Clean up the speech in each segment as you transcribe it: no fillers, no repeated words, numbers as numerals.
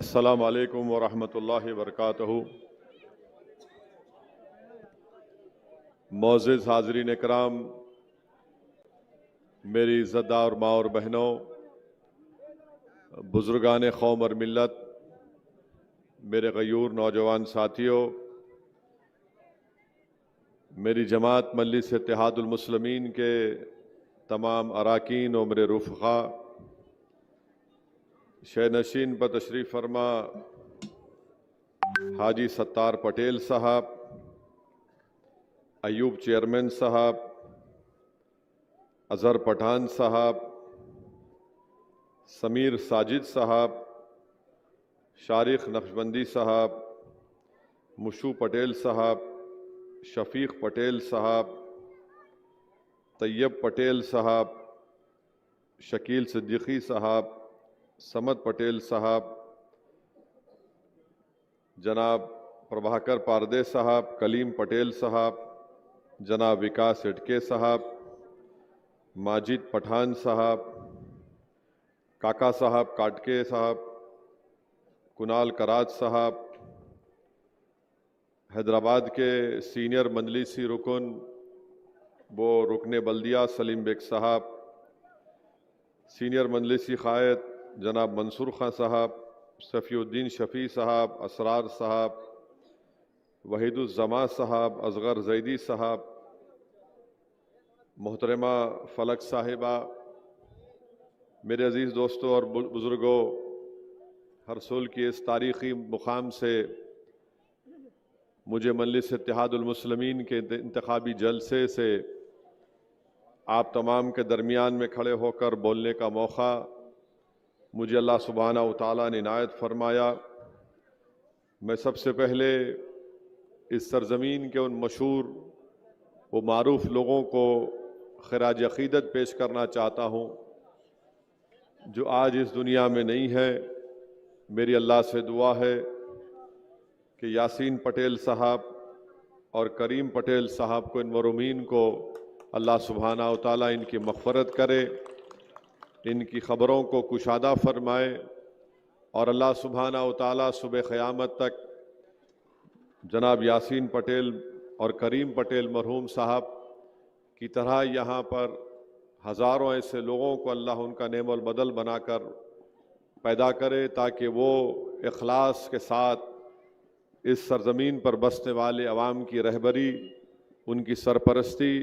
अस्सलामु अलैकुम वरहमतुल्लाहि वबरकातुहू। मोअज़्ज़िज़ हाज़रीन इकराम, मेरी इज़्ज़तदार माँ और बहनों, बुज़ुर्गान कौम और मिल्लत, मेरे गयूर नौजवान साथियों, मेरी जमात मजलिस इत्तेहादुल मुस्लिमीन के तमाम अराकीन और मेरे रुफ़क़ा, शहनशीन पर तशरीफ़ फरमा हाजी सत्तार पटेल साहब, अयूब चेयरमैन साहब, अज़हर पठान साहब, समीर साजिद साहब, शारिक नक्शबंदी साहब, मुशू पटेल साहब, शफीक पटेल साहब, तैयब पटेल साहब, शकील सिद्दीकी साहब, समद पटेल साहब, जनाब प्रभाकर पारदे साहब, कलीम पटेल साहब, जनाब विकास इटके साहब, माजिद पठान साहब, काका साहब काटके साहब, कुनाल कराज साहब, हैदराबाद के सीनियर मजलिसी रुकन वो रुकने बल्दिया सलीम बेग साहब, सीनियर मजलिसी क़ायद जनाब मंसूर खां साहब, सफ़ीउद्दीन शफ़ी साहब, असरार साहब, वहीदुज़्ज़मा साहब, असगर जैदी साहब, मोहतरमा फलक साहिबा, मेरे अज़ीज़ दोस्तों और बुज़ुर्गों, हरसुल की इस तारीख़ी मुकाम से मुझे मजलिस इत्तेहादुल मुस्लिमीन के इंतखाबी जलसे से आप तमाम के दरमियान में खड़े होकर बोलने का मौका मुझे अल्लाह सुब्हानहू तआला ने इनायत फरमाया। मैं सबसे पहले इस सरज़मीन के उन मशहूर व मारूफ लोगों को खिराज अक़ीदत पेश करना चाहता हूँ जो आज इस दुनिया में नहीं है। मेरी अल्लाह से दुआ है कि यासीन पटेल साहब और करीम पटेल साहब को, इन मरूमीन को अल्लाह सुब्हानहू तआला इनकी मग़फ़िरत करे, इनकी ख़बरों को कुशादा फरमाए और अल्लाह सुब्हानहू तआला सुबह क़यामत तक जनाब यासीन पटेल और करीम पटेल मरहूम साहब की तरह यहाँ पर हज़ारों ऐसे लोगों को अल्लाह उनका नेमल बदल बनाकर पैदा करे ताकि वो इखलास के साथ इस सरज़मीन पर बसने वाले अवाम की रहबरी, उनकी सरपरस्ती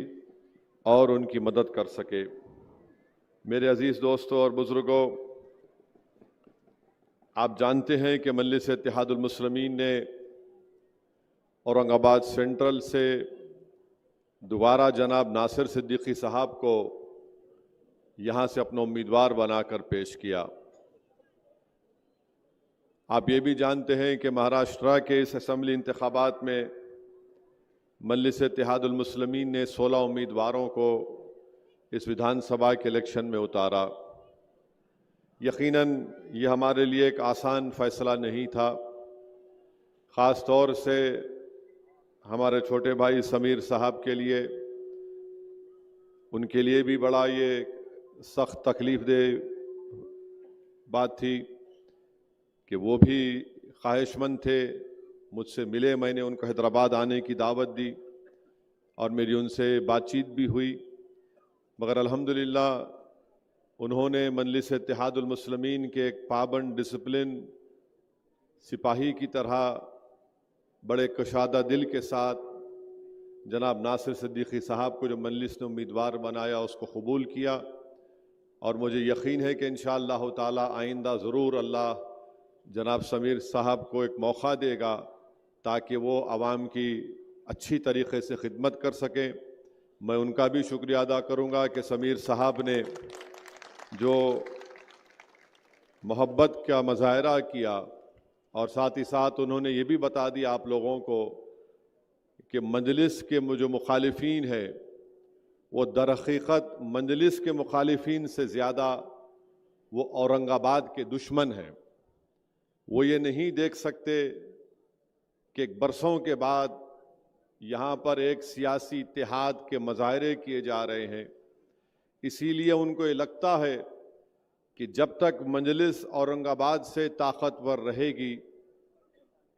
और उनकी मदद कर सके। मेरे अज़ीज़ दोस्तों और बुज़ुर्गों, आप जानते हैं कि मजलिस इत्तेहादुल मुस्लिमीन ने औरंगाबाद सेंट्रल से दोबारा जनाब नासिर सिद्दीकी साहब को यहाँ से अपना उम्मीदवार बनाकर पेश किया। आप ये भी जानते हैं कि महाराष्ट्र के इस असम्बली इंतखाबात में मजलिस इत्तेहादुल मुस्लिमीन ने 16 उम्मीदवारों को इस विधानसभा के इलेक्शन में उतारा। यकीनन ये हमारे लिए एक आसान फ़ैसला नहीं था, ख़ास तौर से हमारे छोटे भाई समीर साहब के लिए, उनके लिए भी बड़ा ये सख्त तकलीफ़ दे बात थी कि वो भी ख्वाहिशमंद थे, मुझसे मिले, मैंने उनको हैदराबाद आने की दावत दी और मेरी उनसे बातचीत भी हुई, मगर अल्हम्दुलिल्लाह उन्होंने मजलिस इत्तेहादुल मुस्लिमीन के एक पाबंद डिसिप्लिन सिपाही की तरह बड़े कुशादा दिल के साथ जनाब नासिर सिद्दीकी साहब को जो मजलिस ने उम्मीदवार बनाया उसको कबूल किया और मुझे यकीन है कि इंशाअल्लाह ताला आइंदा ज़रूर अल्लाह जनाब समीर साहब को एक मौका देगा ताकि वो आवाम की अच्छी तरीक़े से खिदमत कर सकें। मैं उनका भी शुक्रिया अदा करूँगा कि समीर साहब ने जो मोहब्बत का मुज़ाहरा किया और साथ ही साथ उन्होंने ये भी बता दिया आप लोगों को कि मजलिस के जो मुखालिफिन है वो दरहकीकत मजलिस के मुखालिफिन से ज़्यादा वो औरंगाबाद के दुश्मन हैं। वो ये नहीं देख सकते कि बरसों के बाद यहाँ पर एक सियासी इत्तेहाद के मुज़ाहरे किए जा रहे हैं, इसीलिए उनको ये लगता है कि जब तक मजलिस औरंगाबाद से ताकतवर रहेगी,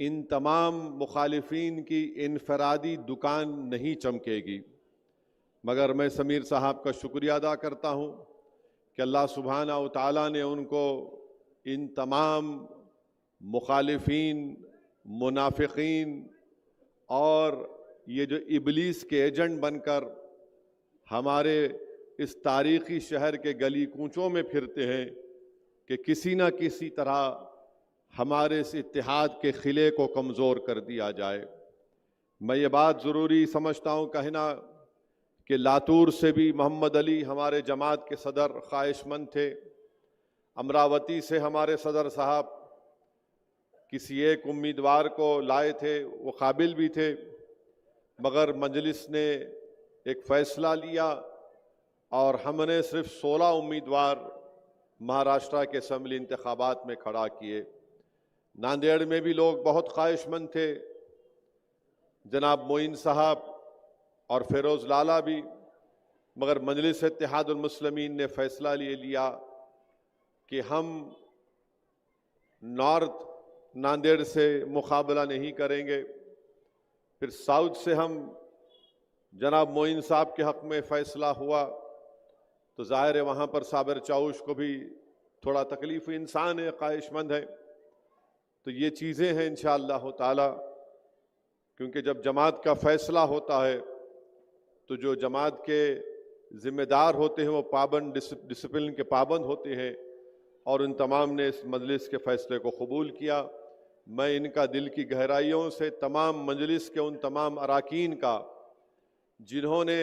इन तमाम मुखालिफिन की इनफरादी दुकान नहीं चमकेगी। मगर मैं समीर साहब का शुक्रिया अदा करता हूँ कि अल्लाह सुब्हाना व तआला ने उनको इन तमाम मुखालिफिन, मुनाफिकीन और ये जो इबलीस के एजेंट बनकर हमारे इस तारीख़ी शहर के गली कूचों में फिरते हैं कि किसी न किसी तरह हमारे इस इत्तेहाद के खिले को कमज़ोर कर दिया जाए। मैं ये बात ज़रूरी समझता हूँ कहना कि लातूर से भी मोहम्मद अली हमारे जमात के सदर ख्वाहिशमंद थे। अमरावती से हमारे सदर साहब किसी एक उम्मीदवार को लाए थे, वो काबिल भी थे, मगर मजलिस ने एक फ़ैसला लिया और हमने सिर्फ 16 उम्मीदवार महाराष्ट्र के असम्बली इंतखाबात में खड़ा किए। नांदेड़ में भी लोग बहुत ख्वाहिशमंद थे, जनाब मोइन साहब और फेरोज़ लाला भी, मगर मजलिस इत्तेहादुल मुस्लिमीन ने फ़ैसला लिया कि हम नॉर्थ नांदेड़ से मुकाबला नहीं करेंगे। फिर साउथ से हम जनाब मोइन साहब के हक़ में फ़ैसला हुआ, तो ज़ाहिर है वहाँ पर साबिर चाउश को भी थोड़ा तकलीफ़, इंसान है, ख्वाहिशमंद है। तो ये चीज़ें हैं इंशाअल्लाह ताला, क्योंकि जब जमात का फ़ैसला होता है तो जो जमात के ज़िम्मेदार होते हैं वो पाबंद, डिसिप्लिन के पाबंद होते हैं, और उन तमाम ने इस मजलिस के फ़ैसले को कबूल किया। मैं इनका दिल की गहराइयों से तमाम मजलिस के उन तमाम अराकीन का जिन्होंने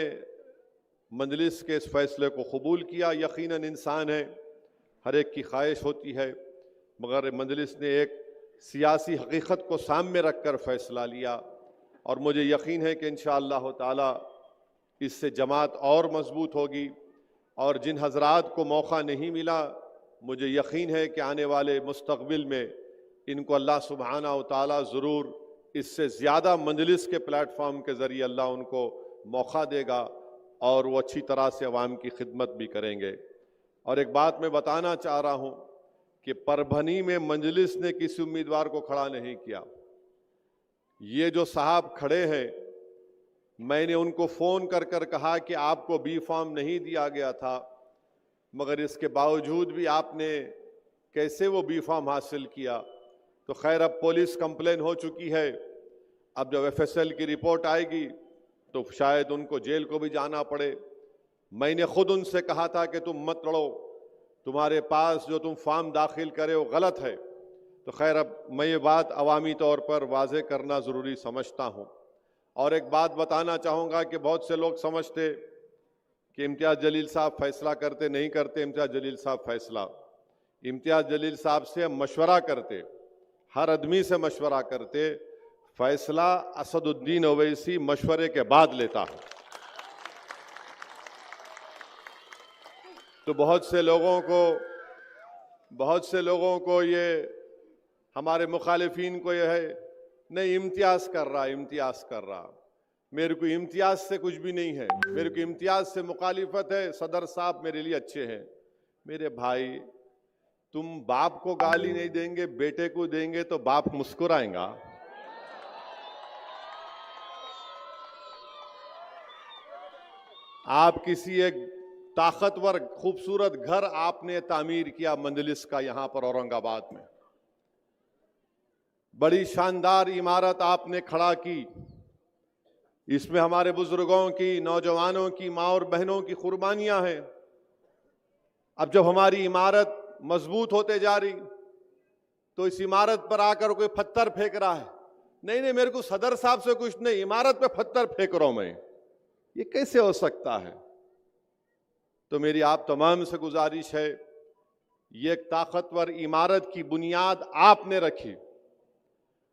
मजलिस के इस फ़ैसले को कबूल किया, यकीनन इंसान है, हर एक की ख्वाहिश होती है, मगर मजलिस ने एक सियासी हकीकत को सामने रख कर फ़ैसला लिया, और मुझे यकीन है कि इंशाअल्लाह ताला इससे जमात और मजबूत होगी। और जिन हजरात को मौका नहीं मिला, मुझे यकीन है कि आने वाले मुस्तक़बिल में इनको अल्लाह सुब्हाना व तआला ज़रूर इससे ज़्यादा मजलिस के प्लेटफॉर्म के ज़रिए अल्लाह उनको मौका देगा और वो अच्छी तरह से अवाम की खिदमत भी करेंगे। और एक बात मैं बताना चाह रहा हूँ कि परभनी में मजलिस ने किसी उम्मीदवार को खड़ा नहीं किया। ये जो साहब खड़े हैं, मैंने उनको फ़ोन कर कर कहा कि आपको बी फॉर्म नहीं दिया गया था, मगर इसके बावजूद भी आपने कैसे वो बी फॉर्म हासिल किया। तो खैर अब पुलिस कंप्लेन हो चुकी है, अब जब FSL की रिपोर्ट आएगी तो शायद उनको जेल को भी जाना पड़े। मैंने खुद उनसे कहा था कि तुम मत लड़ो, तुम्हारे पास जो तुम फॉर्म दाखिल करे वो गलत है। तो खैर अब मैं ये बात अवामी तौर पर वाज़े करना ज़रूरी समझता हूँ। और एक बात बताना चाहूँगा कि बहुत से लोग समझते कि इम्तियाज़ जलील साहब फैसला करते, नहीं करते। इम्तियाज़ जलील साहब फैसला, इम्तियाज़ जलील साहब से मशवरा करते, हर आदमी से मशवरा करते। फैसला असदुद्दीन ओवैसी मशवरे के बाद लेता है। तो बहुत से लोगों को ये हमारे मुखालिफिन को ये है, नहीं इम्तियाज़ कर रहा। मेरे को इम्तियाज़ से कुछ भी नहीं है, मेरे को इम्तियाज़ से मुखालिफत है। सदर साहब मेरे लिए अच्छे हैं। मेरे भाई, तुम बाप को गाली नहीं देंगे, बेटे को देंगे तो बाप मुस्कुराएगा। आप किसी एक ताकतवर खूबसूरत घर आपने तामीर किया मजलिस का, यहां पर औरंगाबाद में बड़ी शानदार इमारत आपने खड़ा की। इसमें हमारे बुजुर्गों की, नौजवानों की, माँ और बहनों की कुर्बानियां हैं। अब जब हमारी इमारत मजबूत होते जा रही तो इस इमारत पर आकर कोई पत्थर फेंक रहा है, नहीं, मेरे को सदर साहब से कुछ नहीं, इमारत पे पत्थर फेंक रहा हूं मैं, ये कैसे हो सकता है? तो मेरी आप तमाम से गुजारिश है, ये एक ताकतवर इमारत की बुनियाद आपने रखी,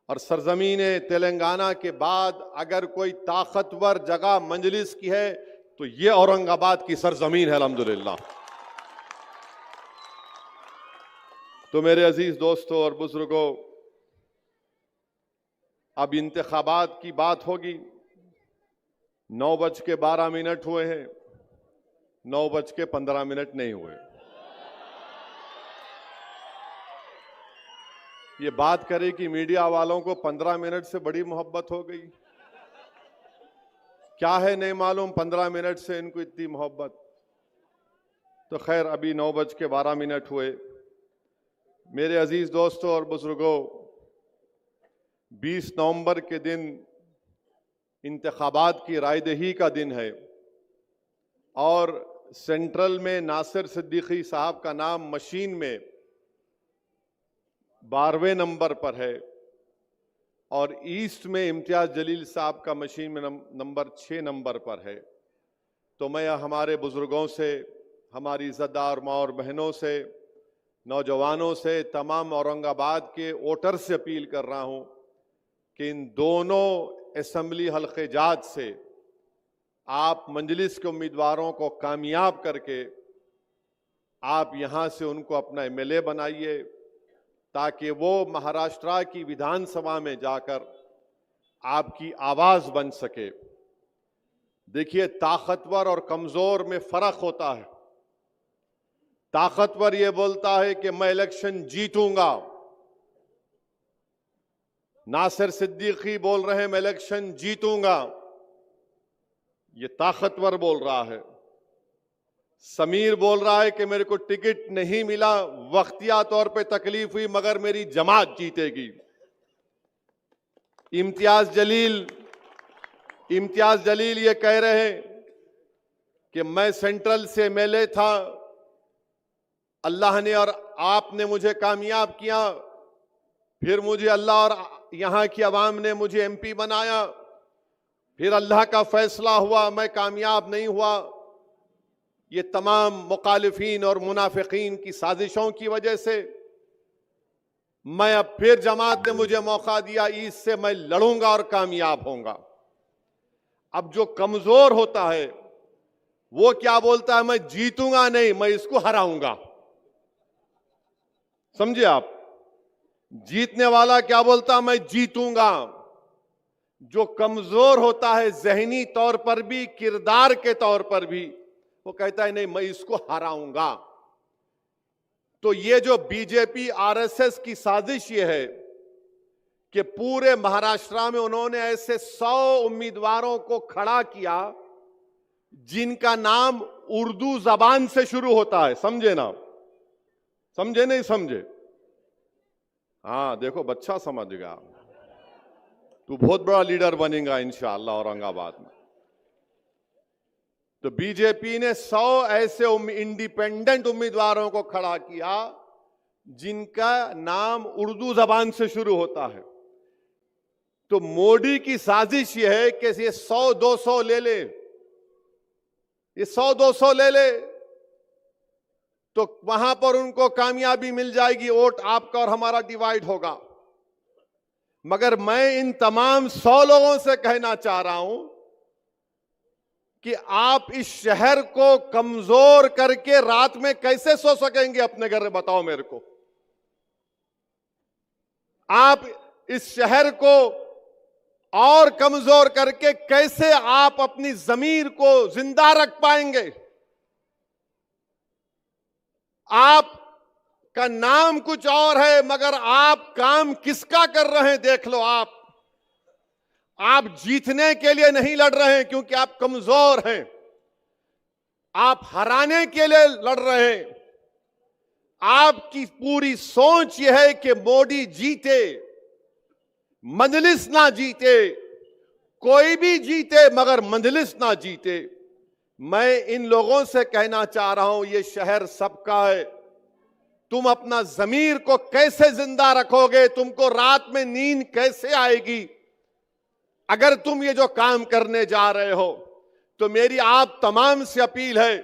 और सरजमीन तेलंगाना के बाद अगर कोई ताकतवर जगह मजलिस की है तो ये औरंगाबाद की सरजमीन है, अल्हम्दुलिल्लाह। तो मेरे अजीज दोस्तों और बुजुर्गों, अब इंतखाबात की बात होगी। 9:12 हुए हैं, 9:15 नहीं हुए। ये बात करे कि मीडिया वालों को 15 मिनट से बड़ी मोहब्बत हो गई। क्या है नहीं मालूम, 15 मिनट से इनको इतनी मोहब्बत। तो खैर, अभी 9:12 हुए। मेरे अजीज दोस्तों और बुजुर्गों, 20 नवंबर के दिन इंतखाबात की रायदही का दिन है और सेंट्रल में नासिर सिद्दीकी साहब का नाम मशीन में 12वें नंबर पर है और ईस्ट में इम्तियाज जलील साहब का मशीन में नंबर 6 नंबर पर है। तो मैं हमारे बुजुर्गों से, हमारी इज़्ज़तदार माँ और बहनों से, नौजवानों से, तमाम औरंगाबाद के वोटर से अपील कर रहा हूं कि इन दोनों असम्बली हल्के जात से आप मजलिस के उम्मीदवारों को कामयाब करके आप यहां से उनको अपना एमएलए बनाइए ताकि वो महाराष्ट्र की विधानसभा में जाकर आपकी आवाज बन सके। देखिए, ताकतवर और कमजोर में फर्क होता है। ताकतवर ये बोलता है कि मैं इलेक्शन जीतूंगा, नासिर सिद्दीकी बोल रहे हैं मैं इलेक्शन जीतूंगा, ये ताकतवर बोल रहा है। समीर बोल रहा है कि मेरे को टिकट नहीं मिला, वक्तिया तौर पे तकलीफ हुई, मगर मेरी जमात जीतेगी। इम्तियाज जलील ये कह रहे हैं कि मैं सेंट्रल से एमएलए था, अल्लाह ने और आपने मुझे कामयाब किया, फिर मुझे अल्लाह और यहां की आवाम ने मुझे एमपी बनाया, फिर अल्लाह का फैसला हुआ, मैं कामयाब नहीं हुआ। ये तमाम मुखालिफिन और मुनाफिकीन की साजिशों की वजह से मैं अब फिर जमात ने मुझे मौका दिया, इससे मैं लड़ूंगा और कामयाब होऊंगा। अब जो कमजोर होता है वो क्या बोलता है, मैं जीतूंगा नहीं, मैं इसको हराऊंगा। समझे आप? जीतने वाला क्या बोलता, मैं जीतूंगा। जो कमजोर होता है जहनी तौर पर भी, किरदार के तौर पर भी, वो कहता है नहीं, मैं इसको हराऊंगा। तो ये जो बीजेपी आरएसएस की साजिश ये है कि पूरे महाराष्ट्र में उन्होंने ऐसे 100 उम्मीदवारों को खड़ा किया जिनका नाम उर्दू जबान से शुरू होता है। समझे ना? समझे नहीं समझे? हाँ, देखो बच्चा समझ गया। तू बहुत बड़ा लीडर बनेगा इंशाअल्लाह औरंगाबाद में। तो बीजेपी ने 100 ऐसे इंडिपेंडेंट उम्मीदवारों को खड़ा किया जिनका नाम उर्दू जबान से शुरू होता है। तो मोदी की साजिश यह है कि ये 100-200 ले ले, ये 100-200 ले ले तो वहां पर उनको कामयाबी मिल जाएगी, वोट आपका और हमारा डिवाइड होगा। मगर मैं इन तमाम 100 लोगों से कहना चाह रहा हूं कि आप इस शहर को कमजोर करके रात में कैसे सो सकेंगे अपने घर में, बताओ मेरे को। आप इस शहर को और कमजोर करके कैसे आप अपनी जमीर को जिंदा रख पाएंगे? आप का नाम कुछ और है मगर आप काम किसका कर रहे हैं देख लो। आप जीतने के लिए नहीं लड़ रहे हैं क्योंकि आप कमजोर हैं, आप हराने के लिए लड़ रहे हैं। आपकी पूरी सोच यह है कि मोदी जीते, मजलिस ना जीते, कोई भी जीते मगर मजलिस ना जीते। मैं इन लोगों से कहना चाह रहा हूं, ये शहर सबका है। तुम अपना जमीर को कैसे जिंदा रखोगे? तुमको रात में नींद कैसे आएगी अगर तुम ये जो काम करने जा रहे हो? तो मेरी आप तमाम से अपील है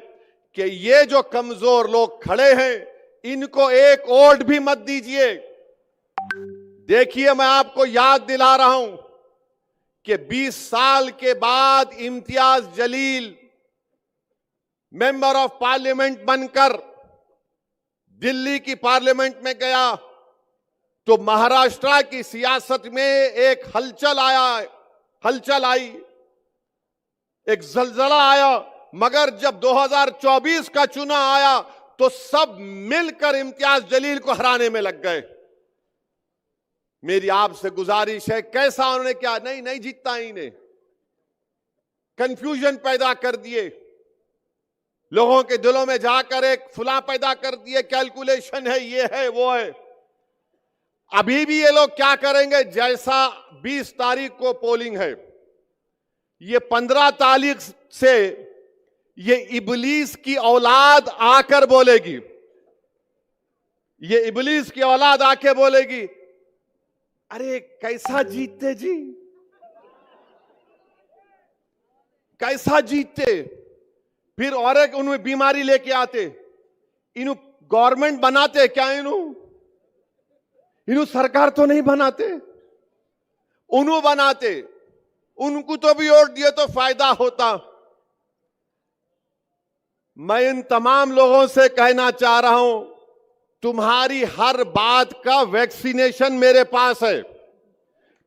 कि ये जो कमजोर लोग खड़े हैं इनको एक वोट भी मत दीजिए। देखिए, मैं आपको याद दिला रहा हूं कि 20 साल के बाद Imtiaz Jaleel member of parliament बनकर दिल्ली की पार्लियामेंट में गया तो महाराष्ट्र की सियासत में एक हलचल आई, एक जलजला आया। मगर जब 2024 का चुनाव आया तो सब मिलकर इम्तियाज जलील को हराने में लग गए। मेरी आपसे गुजारिश है, कैसा उन्होंने क्या, नहीं जीतता ही नहीं, कंफ्यूजन पैदा कर दिए लोगों के दिलों में, जाकर एक फुला पैदा कर दिए, कैलकुलेशन है, ये है वो है। अभी भी ये लोग क्या करेंगे, जैसा 20 तारीख को पोलिंग है, ये 15 तारीख से ये इबलीस की औलाद आकर बोलेगी, ये इबलीस की औलाद आके बोलेगी, अरे कैसा जीतते जी, कैसा जीतते। फिर और एक उन्हें बीमारी लेके आते, इन्हों गवर्नमेंट बनाते क्या, इन्हों सरकार तो नहीं बनाते, उन्हों बनाते, उनको तो भी वोट दिए तो फायदा होता। मैं इन तमाम लोगों से कहना चाह रहा हूं, तुम्हारी हर बात का वैक्सीनेशन मेरे पास है।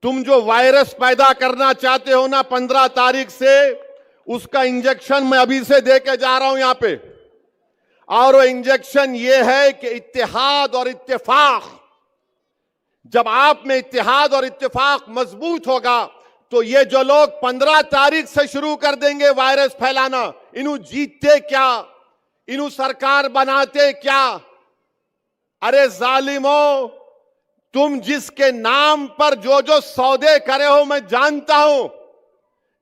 तुम जो वायरस पैदा करना चाहते हो ना 15 तारीख से, उसका इंजेक्शन मैं अभी से देके जा रहा हूं यहां पे। और वो इंजेक्शन ये है कि इत्तेहाद और इत्तेफाक, जब आप में इत्तेहाद और इत्तेफाक मजबूत होगा तो ये जो लोग 15 तारीख से शुरू कर देंगे वायरस फैलाना, इन्हों जीतते क्या, इन्हों सरकार बनाते क्या। अरे जालिमों, तुम जिसके नाम पर जो जो सौदे करे हो मैं जानता हूं,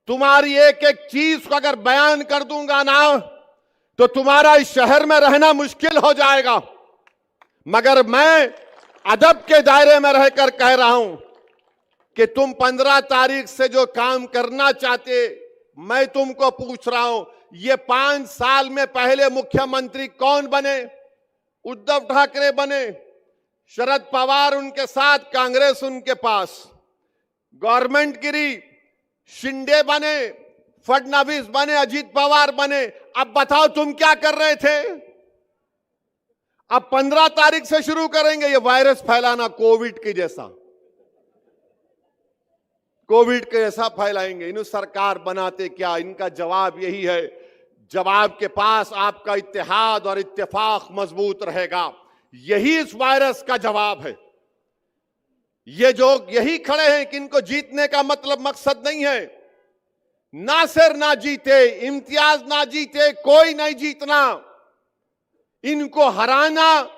तुम्हारी एक एक चीज को अगर बयान कर दूंगा ना तो तुम्हारा इस शहर में रहना मुश्किल हो जाएगा। मगर मैं अदब के दायरे में रहकर कह रहा हूं कि तुम 15 तारीख से जो काम करना चाहते, मैं तुमको पूछ रहा हूं, ये 5 साल में पहले मुख्यमंत्री कौन बने? उद्धव ठाकरे बने, शरद पवार उनके साथ, कांग्रेस उनके पास, गवर्नमेंट गिरी, शिंदे बने, फडणवीस बने, अजीत पवार बने। अब बताओ तुम क्या कर रहे थे? अब 15 तारीख से शुरू करेंगे ये वायरस फैलाना, कोविड के जैसा, कोविड के जैसा फैलाएंगे। इन्हें सरकार बनाते क्या? इनका जवाब यही है, जवाब के पास आपका इत्तेहाद और इत्तेफाक मजबूत रहेगा। यही इस वायरस का जवाब है। ये जो यही खड़े हैं कि इनको जीतने का मतलब मकसद नहीं है, नासिर ना जीते, इम्तियाज ना जीते, कोई नहीं जीतना, इनको हराना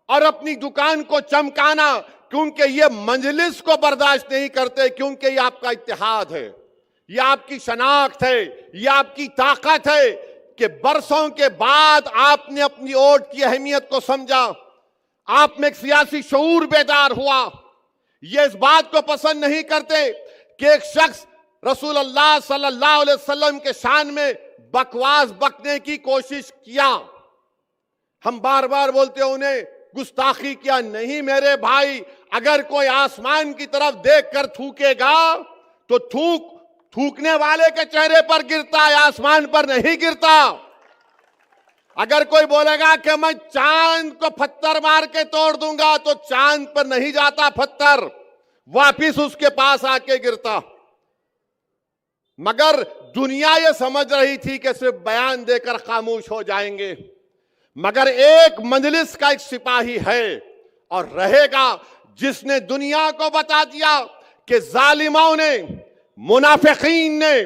और अपनी दुकान को चमकाना, क्योंकि ये मजलिस को बर्दाश्त नहीं करते, क्योंकि ये आपका इत्तेहाद है, ये आपकी शनाख्त है, ये आपकी ताकत है कि बरसों के बाद आपने अपनी वोट की अहमियत को समझा, आप में एक सियासी शऊर बेदार हुआ। ये इस बात को पसंद नहीं करते कि एक शख्स रसूलुल्लाह सल्लल्लाहु अलैहि वसल्लम के शान में बकवास बकने की कोशिश किया। हम बार बार बोलते हैं उन्हें गुस्ताखी किया। नहीं मेरे भाई, अगर कोई आसमान की तरफ देखकर थूकेगा तो थूकने वाले के चेहरे पर गिरता है, आसमान पर नहीं गिरता। अगर कोई बोलेगा कि मैं चांद को पत्थर मार के तोड़ दूंगा, तो चांद पर नहीं जाता पत्थर, वापिस उसके पास आके गिरता। मगर दुनिया ये समझ रही थी कि सिर्फ बयान देकर खामोश हो जाएंगे। मगर एक मजलिस का एक सिपाही है और रहेगा, जिसने दुनिया को बता दिया कि जालिमों ने, मुनाफिकीन ने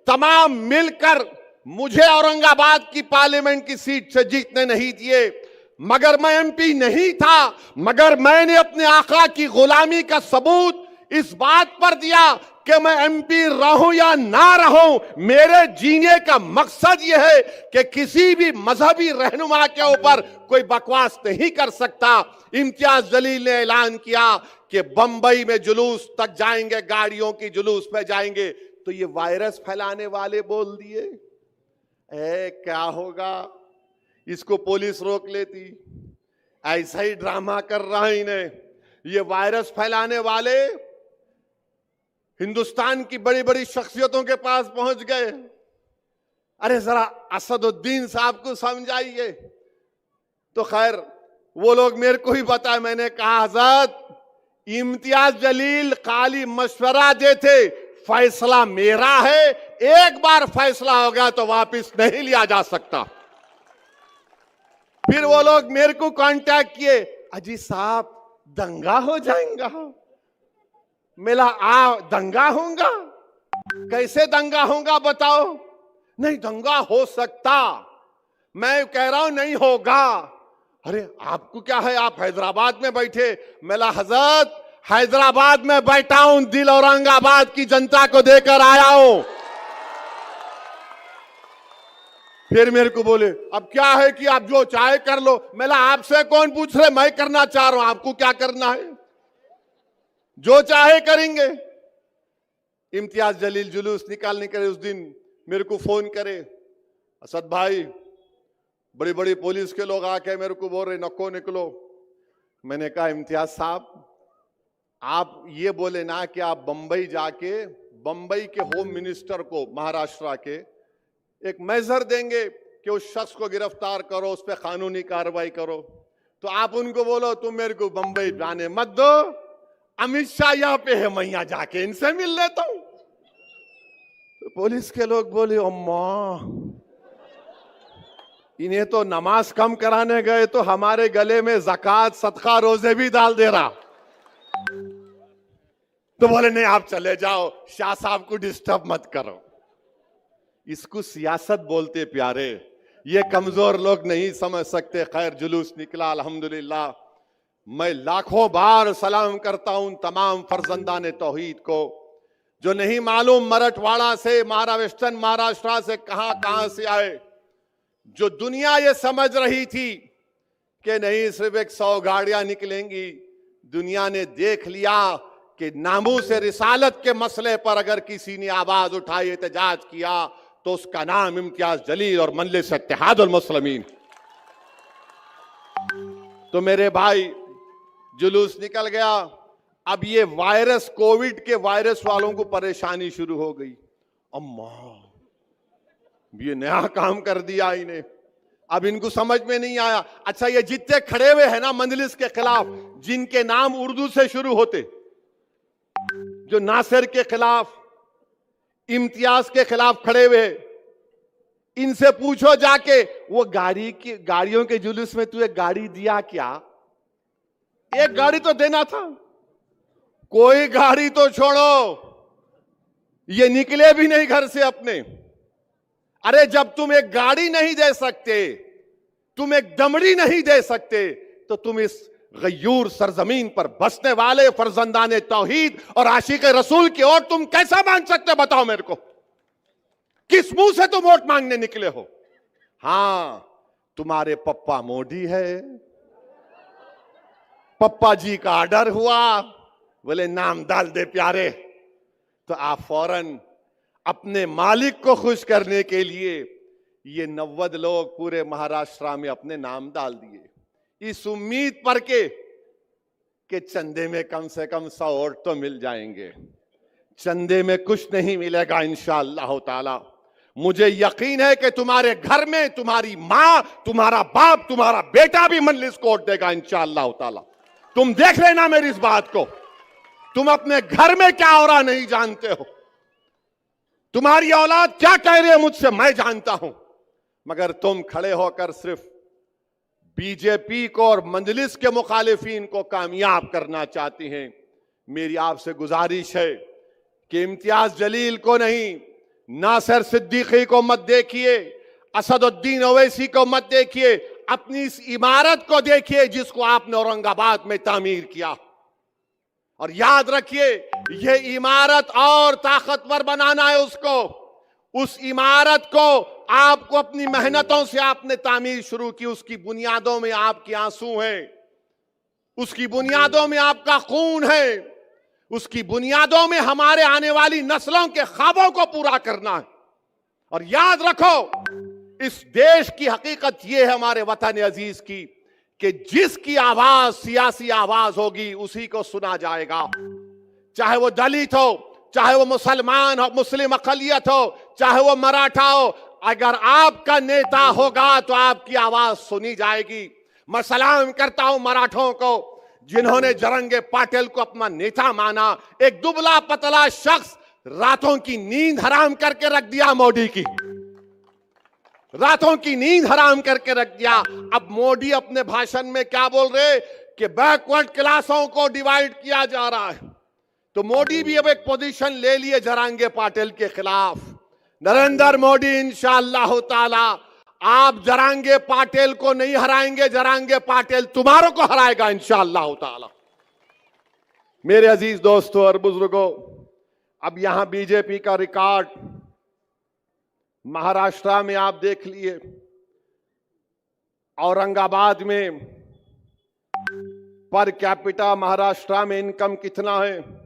तमाम मिलकर मुझे औरंगाबाद की पार्लियामेंट की सीट से जीतने नहीं दिए। मगर मैं एमपी नहीं था, मगर मैंने अपने आका की गुलामी का सबूत इस बात पर दिया कि मैं एमपी रहूं या ना रहूं, मेरे जीने का मकसद यह है कि किसी भी मजहबी रहनुमा के ऊपर कोई बकवास नहीं कर सकता। इम्तियाज जलील ने ऐलान किया कि बंबई में जुलूस तक जाएंगे, गाड़ियों की जुलूस पे जाएंगे। तो ये वायरस फैलाने वाले बोल दिए, क्या होगा, इसको पुलिस रोक लेती, ऐसा ही ड्रामा कर रहा है इन्हें। ये वायरस फैलाने वाले हिंदुस्तान की बड़ी बड़ी शख्सियतों के पास पहुंच गए। अरे जरा असदुद्दीन साहब को समझाइए। तो खैर वो लोग मेरे को ही बताए, मैंने कहा हजरत इम्तियाज जलील खाली मशवरा देते, फैसला मेरा है, एक बार फैसला हो गया तो वापस नहीं लिया जा सकता। फिर वो लोग मेरे को कांटेक्ट किए, अजी साहब दंगा हो जाएगा, मेला दंगा होगा? कैसे दंगा होगा बताओ? नहीं दंगा हो सकता, मैं कह रहा हूं नहीं होगा। अरे आपको क्या है, आप हैदराबाद में बैठे। मेला हजरत हैदराबाद में बैठा हूं, दिल औरंगाबाद की जनता को देकर आया हूं। फिर मेरे को बोले अब क्या है कि आप जो चाहे कर लो। मेला आपसे कौन पूछ रहे, मैं करना चाह रहा हूं, आपको क्या करना है? जो चाहे करेंगे। इम्तियाज जलील जुलूस निकालने के उस दिन मेरे को फोन करे, असद भाई बड़ी बड़ी पुलिस के लोग आके मेरे को बोल रहे नको निकलो। मैंने कहा इम्तियाज साहब आप ये बोले ना कि आप बंबई जाके बंबई के होम मिनिस्टर को महाराष्ट्र के एक मेजर देंगे कि उस शख्स को गिरफ्तार करो, उस पर कानूनी कार्रवाई करो, तो आप उनको बोलो तुम मेरे को बंबई जाने मत दो, अमित शाह यहां पे है, मैं यहां जाके इनसे मिल लेता हूं। तो पुलिस के लोग बोले अम्मा इन्हें तो नमाज कम कराने गए तो हमारे गले में ज़कात सदका रोजे भी डाल दे रहा। तो बोले नहीं आप चले जाओ, शाह साहब को डिस्टर्ब मत करो। इसको सियासत बोलते प्यारे, ये कमजोर लोग नहीं समझ सकते। खैर जुलूस निकला अल्हम्दुलिल्लाह। मैं लाखों बार सलाम करता हूं तमाम फर्जंदान तौहीद को, जो नहीं मालूम मराठवाड़ा से वेस्टर्न महाराष्ट्र से कहां से आए, जो दुनिया ये समझ रही थी कि नहीं सिर्फ 100 गाड़ियां निकलेंगी। दुनिया ने देख लिया कि नामूस से रिसालत के मसले पर अगर किसी ने आवाज उठाई, एहतजाज किया, तो उसका नाम इम्तियाज जलील और मजलिस इत्तेहादुल मुस्लिमीन। तो मेरे भाई जुलूस निकल गया। अब ये वायरस, कोविड के वायरस वालों को परेशानी शुरू हो गई। अम्मा ये नया काम कर दिया इन्हें, अब इनको समझ में नहीं आया। अच्छा ये जितने खड़े हुए हैं ना मजलिस के खिलाफ, जिनके नाम उर्दू से शुरू होते, जो नासिर के खिलाफ, इम्तियाज के खिलाफ खड़े हुए, इनसे पूछो जाके वो गाड़ियों के जुलूस में तू एक गाड़ी दिया क्या? एक गाड़ी तो देना था। कोई गाड़ी तो छोड़ो, ये निकले भी नहीं घर से अपने। अरे जब तुम एक गाड़ी नहीं दे सकते, तुम एक दमड़ी नहीं दे सकते, तो तुम इस गयूर सरजमीन पर बसने वाले फर्जंदाने तौहीद और आशिक रसूल की ओर तुम कैसा मांग सकते? बताओ मेरे को, किस मुंह से तुम वोट मांगने निकले हो? हां तुम्हारे पप्पा मोदी है, पप्पा जी का ऑर्डर हुआ, बोले नाम डाल दे प्यारे, तो आप फौरन अपने मालिक को खुश करने के लिए ये 90 लोग पूरे महाराष्ट्र में अपने नाम डाल दिए, इस उम्मीद पर कि चंदे में कम से कम 100 वोट तो मिल जाएंगे। चंदे में कुछ नहीं मिलेगा इंशाअल्लाह ताला। मुझे यकीन है कि तुम्हारे घर में तुम्हारी मां, तुम्हारा बाप, तुम्हारा बेटा भी मजलिस को वोट देगा इंशाअल्लाह ताला। तुम देख लेना मेरी इस बात को। तुम अपने घर में क्या हो रहा नहीं जानते हो, तुम्हारी औलाद क्या कह रही है मुझसे मैं जानता हूं, मगर तुम खड़े होकर सिर्फ बीजेपी को और मजलिस के मुखालिफिन को कामयाब करना चाहती हैं। मेरी आपसे गुजारिश है कि इम्तियाज जलील को नहीं, नासिर सिद्दीकी को मत देखिए, असदुद्दीन ओवैसी को मत देखिए, अपनी इस इमारत को देखिए जिसको आपने औरंगाबाद में तामीर किया। और याद रखिए ये इमारत और ताकतवर बनाना है उसको। उस इमारत को आपको अपनी मेहनतों से आपने तामीर शुरू की, उसकी बुनियादों में आपके आंसू हैं, उसकी बुनियादों में आपका खून है, उसकी बुनियादों में हमारे आने वाली नस्लों के ख्वाबों को पूरा करना है। और याद रखो इस देश की हकीकत यह है हमारे वतन अजीज की, कि जिसकी आवाज सियासी आवाज होगी उसी को सुना जाएगा, चाहे वो दलित हो, चाहे वो मुसलमान हो, मुस्लिम अकलियत हो, चाहे वो मराठा हो। अगर आपका नेता होगा तो आपकी आवाज सुनी जाएगी। मैं सलाम करता हूं मराठों को जिन्होंने जरंगे पाटिल को अपना नेता माना। एक दुबला पतला शख्स रातों की नींद हराम करके रख दिया मोदी की, रातों की नींद हराम करके रख दिया। अब मोदी अपने भाषण में क्या बोल रहे कि बैकवर्ड क्लासों को डिवाइड किया जा रहा है, तो मोदी भी अब एक पोजीशन ले लिए जरांगे पाटिल के खिलाफ। नरेंद्र मोदी इंशाअल्लाह ताला आप जरांगे पाटिल को नहीं हराएंगे, जरांगे पाटिल तुम्हारों को हराएगा इंशाअल्लाह ताला। मेरे अजीज दोस्तों और बुजुर्गों, अब यहां बीजेपी का रिकॉर्ड महाराष्ट्र में आप देख लिए। औरंगाबाद में पर कैपिटा महाराष्ट्र में इनकम कितना है?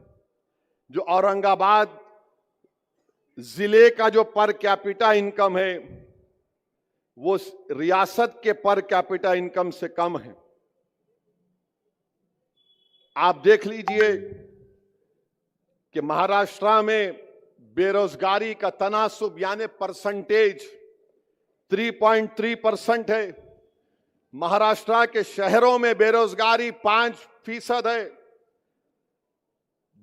जो औरंगाबाद जिले का जो पर कैपिटा इनकम है वो रियासत के पर कैपिटा इनकम से कम है। आप देख लीजिए कि महाराष्ट्र में बेरोजगारी का तनासुब यानी परसेंटेज 3.3% है। महाराष्ट्र के शहरों में बेरोजगारी 5% है।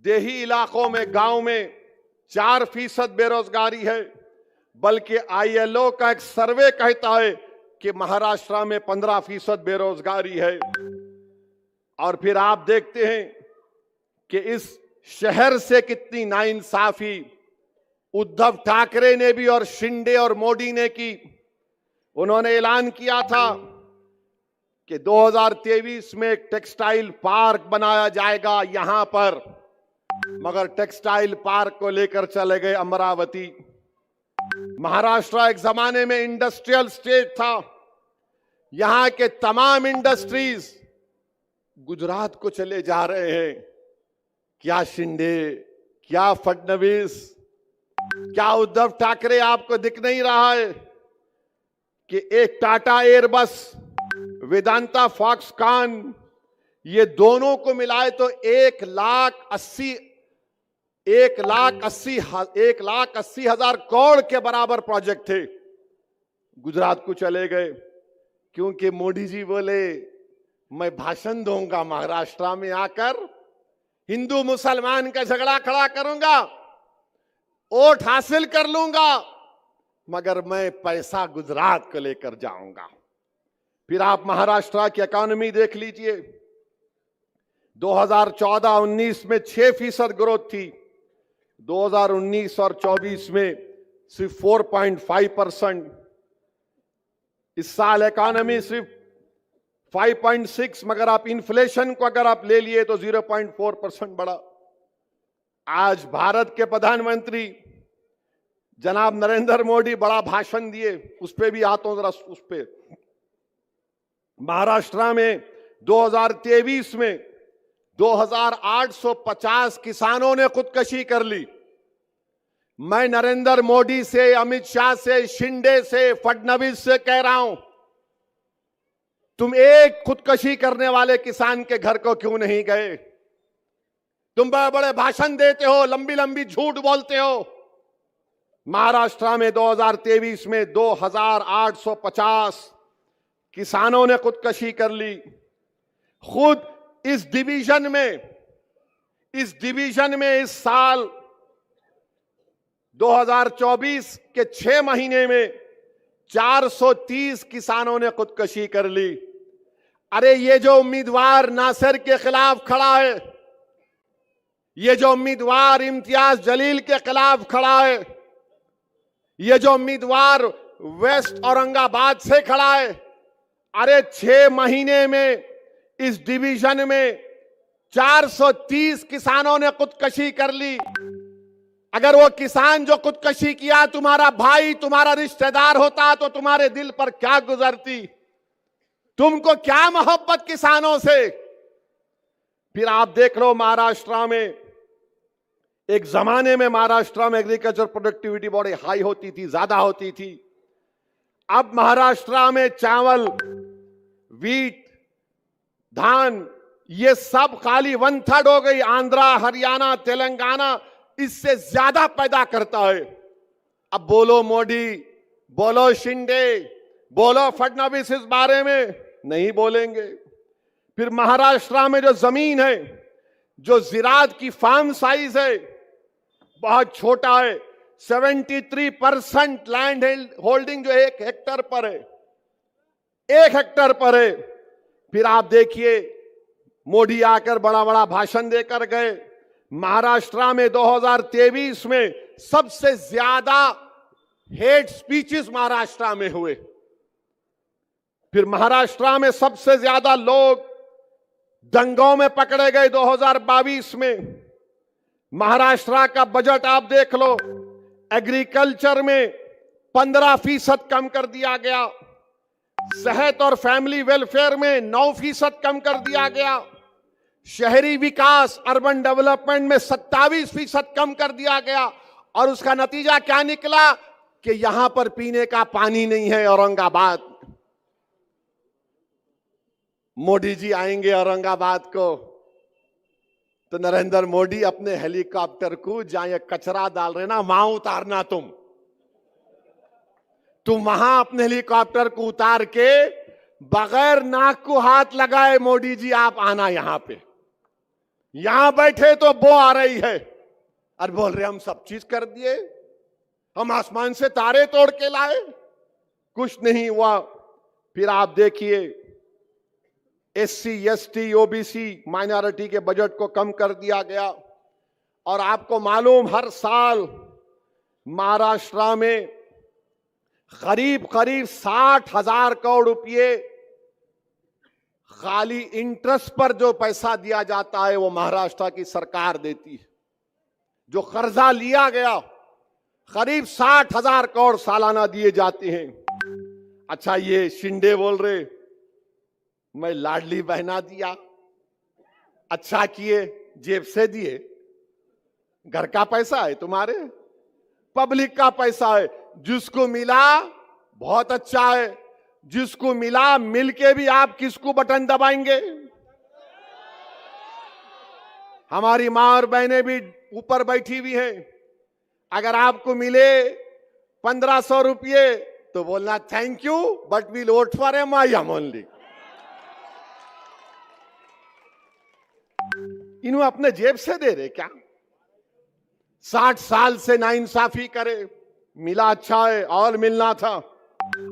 देही इलाकों में, गांव में 4% बेरोजगारी है। बल्कि ILO का एक सर्वे कहता है कि महाराष्ट्र में 15% बेरोजगारी है। और फिर आप देखते हैं कि इस शहर से कितनी नाइंसाफी उद्धव ठाकरे ने भी और शिंदे और मोदी ने की। उन्होंने ऐलान किया था कि 2023 में एक टेक्सटाइल पार्क बनाया जाएगा यहां पर, मगर टेक्सटाइल पार्क को लेकर चले गए अमरावती। महाराष्ट्र एक जमाने में इंडस्ट्रियल स्टेट था। यहां के तमाम इंडस्ट्रीज गुजरात को चले जा रहे हैं। क्या शिंदे, क्या फडणवीस, क्या उद्धव ठाकरे आपको दिख नहीं रहा है कि एक टाटा एयरबस, वेदांता फॉक्सकॉन, ये दोनों को मिलाए तो 1,80,000 करोड़ के बराबर प्रोजेक्ट थे। गुजरात को चले गए क्योंकि मोदी जी बोले मैं भाषण दूंगा महाराष्ट्र में आकर, हिंदू मुसलमान का झगड़ा खड़ा करूंगा, वोट हासिल कर लूंगा, मगर मैं पैसा गुजरात को लेकर जाऊंगा। फिर आप महाराष्ट्र की इकोनॉमी देख लीजिए। 2014-19 में 6% ग्रोथ थी। 2019 और 24 में सिर्फ 4.5%। इस साल इकोनॉमी सिर्फ 5.6, मगर आप इन्फ्लेशन को अगर आप ले लिए तो 0.4% बढ़ा। आज भारत के प्रधानमंत्री जनाब नरेंद्र मोदी बड़ा भाषण दिए, उस पर भी आता हूं जरा उस पर। महाराष्ट्र में 2023 में 2850 किसानों ने खुदकुशी कर ली। मैं नरेंद्र मोदी से, अमित शाह से, शिंदे से, फडणवीस से कह रहा हूं, तुम एक खुदकुशी करने वाले किसान के घर को क्यों नहीं गए? तुम बड़े बड़े भाषण देते हो, लंबी लंबी झूठ बोलते हो। महाराष्ट्र में 2023 में 2850 किसानों ने खुदकुशी कर ली। खुद इस डिवीजन में इस साल 2024 के 6 महीने में 430 किसानों ने खुदकुशी कर ली। अरे ये जो उम्मीदवार नासिर के खिलाफ खड़ा है, ये जो उम्मीदवार इम्तियाज जलील के खिलाफ खड़ा है, ये जो उम्मीदवार वेस्ट औरंगाबाद से खड़ा है, अरे 6 महीने में इस डिवीजन में 430 किसानों ने खुदकुशी कर ली। अगर वो किसान जो खुदकुशी किया तुम्हारा भाई, तुम्हारा रिश्तेदार होता तो तुम्हारे दिल पर क्या गुजरती? तुमको क्या मोहब्बत किसानों से? फिर आप देख लो महाराष्ट्र में, एक जमाने में महाराष्ट्र में एग्रीकल्चर प्रोडक्टिविटी बड़ी हाई होती थी, ज्यादा होती थी। अब महाराष्ट्र में चावल, वीट, धान, ये सब खाली 1/3 हो गई। आंध्रा, हरियाणा, तेलंगाना इससे ज्यादा पैदा करता है। अब बोलो मोदी, बोलो शिंदे, बोलो फडणवीस इस बारे में नहीं बोलेंगे। फिर महाराष्ट्र में जो जमीन है, जो जिरात की फार्म साइज है बहुत छोटा है। 73% लैंड होल्डिंग जो 1 हेक्टर पर है, 1 हेक्टर पर है। फिर आप देखिए मोदी आकर बड़ा बड़ा भाषण देकर गए, महाराष्ट्र में 2023 में सबसे ज्यादा हेट स्पीचेस महाराष्ट्र में हुए। फिर महाराष्ट्र में सबसे ज्यादा लोग दंगों में पकड़े गए 2022 में। महाराष्ट्र का बजट आप देख लो, एग्रीकल्चर में 15% कम कर दिया गया, सेहत और फैमिली वेलफेयर में 9% कम कर दिया गया, शहरी विकास अर्बन डेवलपमेंट में 27% कम कर दिया गया। और उसका नतीजा क्या निकला कि यहां पर पीने का पानी नहीं है। औरंगाबाद, मोदी जी आएंगे औरंगाबाद को तो नरेंद्र मोदी अपने हेलीकॉप्टर को जहां ये कचरा डाल रहे ना वहां उतारना। तुम वहां अपने हेलीकॉप्टर को उतार के बगैर नाक को हाथ लगाए मोदी जी आप आना यहां पे। यहां बैठे तो बो आ रही है और बोल रहे हम सब चीज कर दिए, हम आसमान से तारे तोड़ के लाए, कुछ नहीं हुआ। फिर आप देखिए SC ST OBC माइनॉरिटी के बजट को कम कर दिया गया। और आपको मालूम हर साल महाराष्ट्र में करीब 60,000 करोड़ रुपए खाली इंटरेस्ट पर जो पैसा दिया जाता है वो महाराष्ट्र की सरकार देती है। जो कर्जा लिया गया करीब 60,000 करोड़ सालाना दिए जाते हैं। अच्छा, ये शिंदे बोल रहे मैं लाडली बहना दिया, अच्छा किए, जेब से दिए, घर का पैसा है तुम्हारे, पब्लिक का पैसा है। जिसको मिला बहुत अच्छा है, जिसको मिला मिलके भी आप किसको बटन दबाएंगे? हमारी मां और बहनें भी ऊपर बैठी हुई हैं। अगर आपको मिले 1500 रुपये तो बोलना thank you but we'll vote for MIM only. इन्होंने अपने जेब से दे रहे क्या? 60 साल से नाइंसाफी करे, मिला अच्छा है और मिलना था।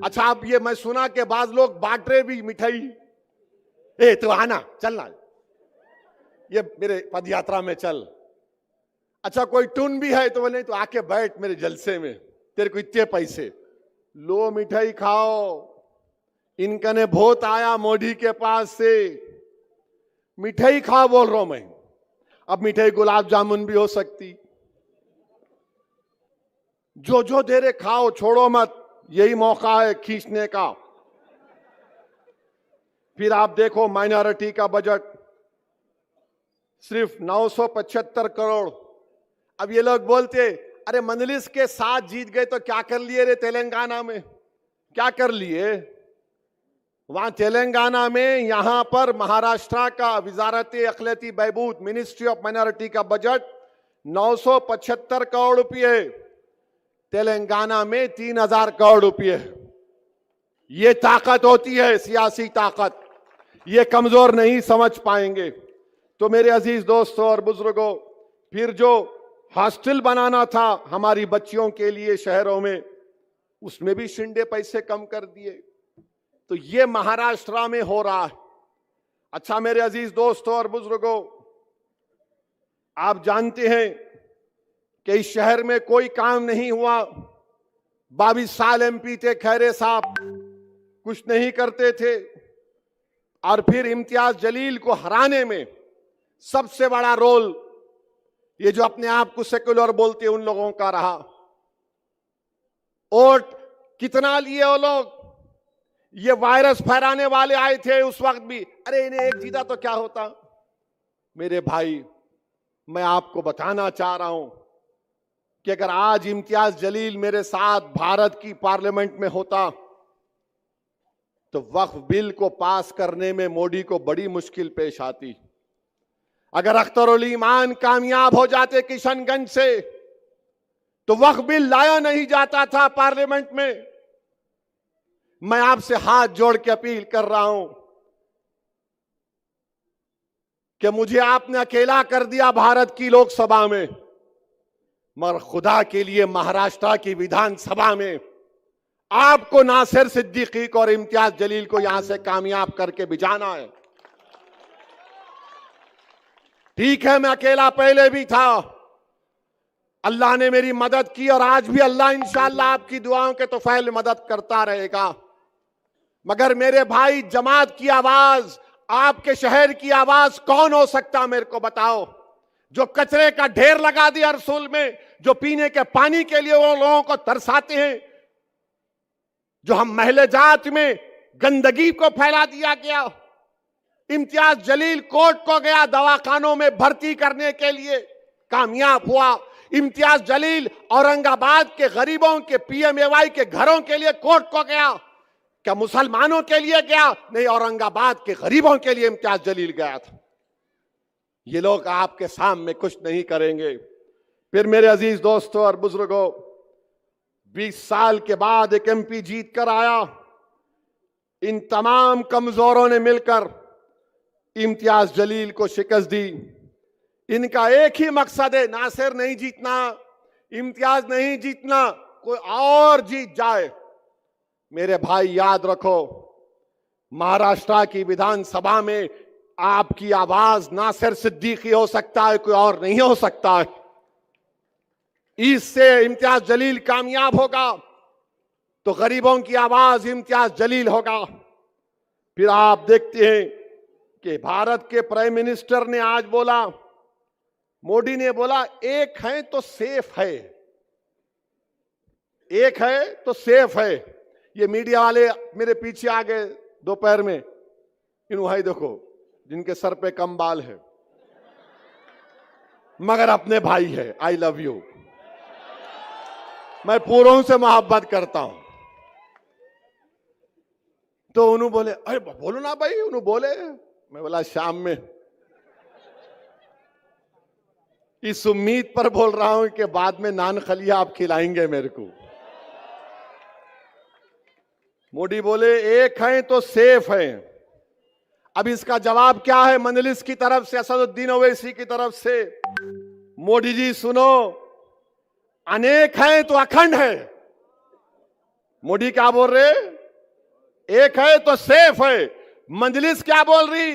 अच्छा, अब ये मैं सुना के बाद लोग बांट रहे भी मिठाई, ए तो आना चलना, ये मेरे पद यात्रा में चल। अच्छा, कोई टून भी है तो बोले तो आके बैठ मेरे जलसे में, तेरे को इतने पैसे लो, मिठाई खाओ। इनका ने बहुत आया मोदी के पास से, मिठाई खाओ बोल रहा हूं मैं। अब मिठाई गुलाब जामुन भी हो सकती, जो जो दे रहे खाओ, छोड़ो मत, यही मौका है खींचने का। फिर आप देखो माइनॉरिटी का बजट सिर्फ 975 करोड़। अब ये लोग बोलते अरे मंजलिस के साथ जीत गए तो क्या कर लिए रे तेलंगाना में, क्या कर लिए वहां तेलंगाना में? यहां पर महाराष्ट्र का वजारत अखिलती बहबूद मिनिस्ट्री ऑफ माइनॉरिटी का बजट 975 करोड़ रुपए, तेलंगाना में 3000 करोड़ रुपए। ये ताकत होती है, सियासी ताकत, ये कमजोर नहीं समझ पाएंगे। तो मेरे अजीज दोस्तों और बुजुर्गों, फिर जो हॉस्टल बनाना था हमारी बच्चियों के लिए शहरों में, उसमें भी शिंदे पैसे कम कर दिए। तो ये महाराष्ट्र में हो रहा है। अच्छा मेरे अजीज दोस्तों और बुजुर्गों, आप जानते हैं कि इस शहर में कोई काम नहीं हुआ। 22 साल MP थे खैरे साहब, कुछ नहीं करते थे। और फिर इम्तियाज जलील को हराने में सबसे बड़ा रोल ये जो अपने आप को सेक्युलर बोलते हैं उन लोगों का रहा। वोट कितना लिए वो लोग? ये वायरस फैलाने वाले आए थे उस वक्त भी, अरे इन्हें एक जीता तो क्या होता। मेरे भाई, मैं आपको बताना चाह रहा हूं कि अगर आज इम्तियाज जलील मेरे साथ भारत की पार्लियामेंट में होता तो वक्फ बिल को पास करने में मोदी को बड़ी मुश्किल पेश आती। अगर अख्तरुल ईमान कामयाब हो जाते किशनगंज से तो वक्फ बिल लाया नहीं जाता था पार्लियामेंट में। मैं आपसे हाथ जोड़ के अपील कर रहा हूं कि मुझे आपने अकेला कर दिया भारत की लोकसभा में, मगर खुदा के लिए महाराष्ट्र की विधानसभा में आपको नासिर सिद्दीकी और इम्तियाज जलील को यहां से कामयाब करके भिजाना है। ठीक है, मैं अकेला पहले भी था, अल्लाह ने मेरी मदद की और आज भी अल्लाह इंशाअल्लाह आपकी दुआओं के तौफैल मदद करता रहेगा। मगर मेरे भाई, जमात की आवाज, आपके शहर की आवाज कौन हो सकता, मेरे को बताओ? जो कचरे का ढेर लगा दिया रसूल में, जो पीने के पानी के लिए वो लोगों को तरसाते हैं, जो हम महले जात में गंदगी को फैला दिया गया। इम्तियाज जलील कोर्ट को गया दवाखानों में भर्ती करने के लिए, कामयाब हुआ। इम्तियाज जलील औरंगाबाद के गरीबों के पीएमएवाई के घरों के लिए कोर्ट को गया। क्या मुसलमानों के लिए गया? नहीं, औरंगाबाद के गरीबों के लिए इम्तियाज जलील गया था। ये लोग आपके सामने कुछ नहीं करेंगे। फिर मेरे अजीज दोस्तों और बुजुर्गों, 20 साल के बाद एक एमपी जीत कर आया। इन तमाम कमजोरों ने मिलकर इम्तियाज जलील को शिकस्त दी। इनका एक ही मकसद है, नासिर नहीं जीतना, इम्तियाज नहीं जीतना, कोई और जीत जाए। मेरे भाई याद रखो, महाराष्ट्र की विधानसभा में आपकी आवाज नासिर सिद्दीकी हो सकता है, कोई और नहीं हो सकता है। इससे इम्तियाज जलील कामयाब होगा तो गरीबों की आवाज इम्तियाज जलील होगा। फिर आप देखते हैं कि भारत के प्राइम मिनिस्टर ने आज बोला, मोदी ने बोला, एक है तो सेफ है, एक है तो सेफ है। ये मीडिया वाले मेरे पीछे आ गए दोपहर में, इन भाई देखो जिनके सर पे कम बाल है मगर अपने भाई है। आई लव यू, मैं पूरों से मोहब्बत करता हूं। तो उन्होंने बोले, अरे बोलो ना भाई, उन्होंने बोले। मैं बोला शाम में, इस उम्मीद पर बोल रहा हूं कि बाद में नान खलिया आप खिलाएंगे मेरे को। मोदी बोले एक है तो सेफ है। अब इसका जवाब क्या है मजलिस की तरफ से, असदुद्दीन ओवैसी की तरफ से? मोदी जी सुनो, अनेक है तो अखंड है। मोदी क्या बोल रहे? एक है तो सेफ है। मजलिस क्या बोल रही?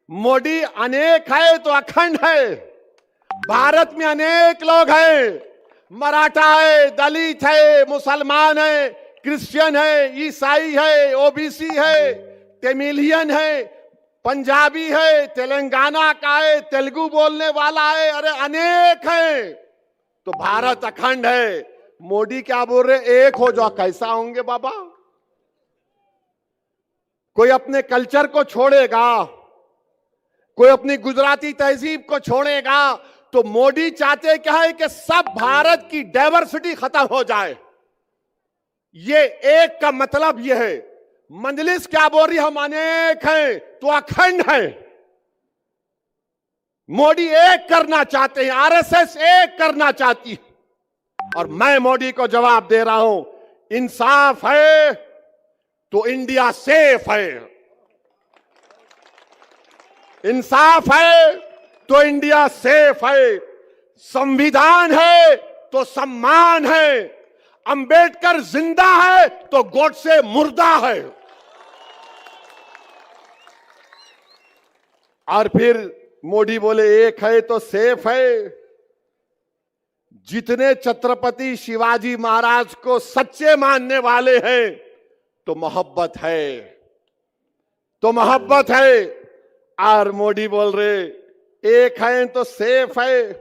मोदी अनेक है तो अखंड है। भारत में अनेक लोग हैं, मराठा है, दलित है, मुसलमान है, क्रिश्चियन है, ईसाई है, ओबीसी है, तमिलियन है, पंजाबी है, तेलंगाना का है, तेलुगु बोलने वाला है, अरे अनेक है। तो भारत अखंड है। मोदी क्या बोल रहे? एक हो जाओ। कैसा होंगे बाबा? कोई अपने कल्चर को छोड़ेगा, कोई अपनी गुजराती तहजीब को छोड़ेगा, तो मोदी चाहते क्या है कि सब भारत की डाइवर्सिटी खत्म हो जाए। ये एक का मतलब ये है। मजलिस क्या बोल रही? हम अनेक हैं तो अखंड है। मोदी एक करना चाहते हैं, आरएसएस एक करना चाहती है। और मैं मोदी को जवाब दे रहा हूं, इंसाफ है तो इंडिया सेफ है, इंसाफ है तो इंडिया सेफ है, संविधान है तो सम्मान है, अंबेडकर जिंदा है तो गोडसे मुर्दा है। और फिर मोदी बोले एक है तो सेफ है। जितने छत्रपति शिवाजी महाराज को सच्चे मानने वाले हैं तो मोहब्बत है, तो मोहब्बत है। और मोदी बोल रहे एक है तो सेफ है।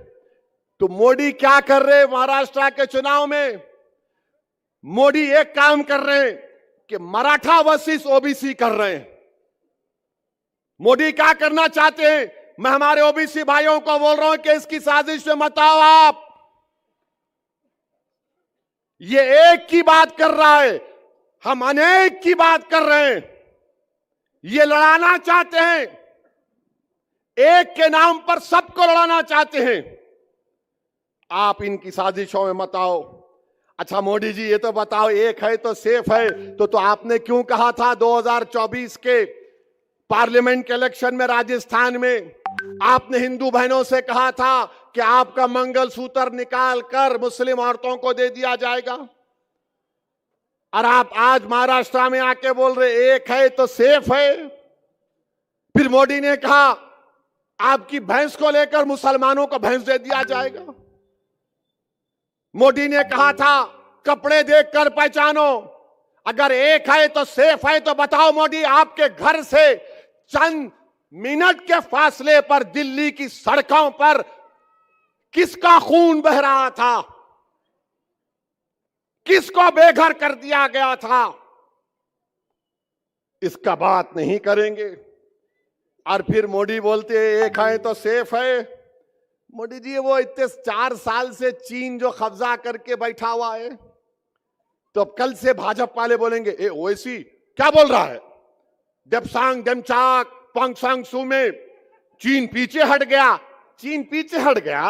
तो मोदी क्या कर रहे महाराष्ट्र के चुनाव में? मोदी एक काम कर रहे हैं कि मराठा वर्सेस ओबीसी कर रहे हैं। मोदी क्या करना चाहते हैं? मैं हमारे ओबीसी भाइयों को बोल रहा हूं कि इसकी साजिश में मत आओ आप। ये एक की बात कर रहा है, हम अनेक की बात कर रहे हैं। ये लड़ाना चाहते हैं, एक के नाम पर सबको लड़ाना चाहते हैं। आप इनकी साजिशों में मत आओ। अच्छा मोदी जी ये तो बताओ, एक है तो सेफ है, तो आपने क्यों कहा था 2024 के पार्लियामेंट के इलेक्शन में राजस्थान में आपने हिंदू बहनों से कहा था कि आपका मंगलसूत्र निकाल कर मुस्लिम औरतों को दे दिया जाएगा? और आप आज महाराष्ट्र में आके बोल रहे एक है तो सेफ है। फिर मोदी ने कहा आपकी भैंस को लेकर मुसलमानों को भैंस दे दिया जाएगा। मोदी ने कहा था कपड़े देखकर पहचानो, अगर एक है तो सेफ है। तो बताओ मोदी, आपके घर से चंद मिनट के फासले पर दिल्ली की सड़कों पर किसका खून बह रहा था, किसको बेघर कर दिया गया था, इसका बात नहीं करेंगे। और फिर मोदी बोलते हैं एक है तो सेफ है। मोदी जी, वो इतने 4 साल से चीन जो कब्जा करके बैठा हुआ है, तो अब कल से भाजपा वाले बोलेंगे ए ओवैसी क्या बोल रहा है, डेप्सांग डेमचाक पोंगसांग सू में चीन पीछे हट गया। चीन पीछे हट गया,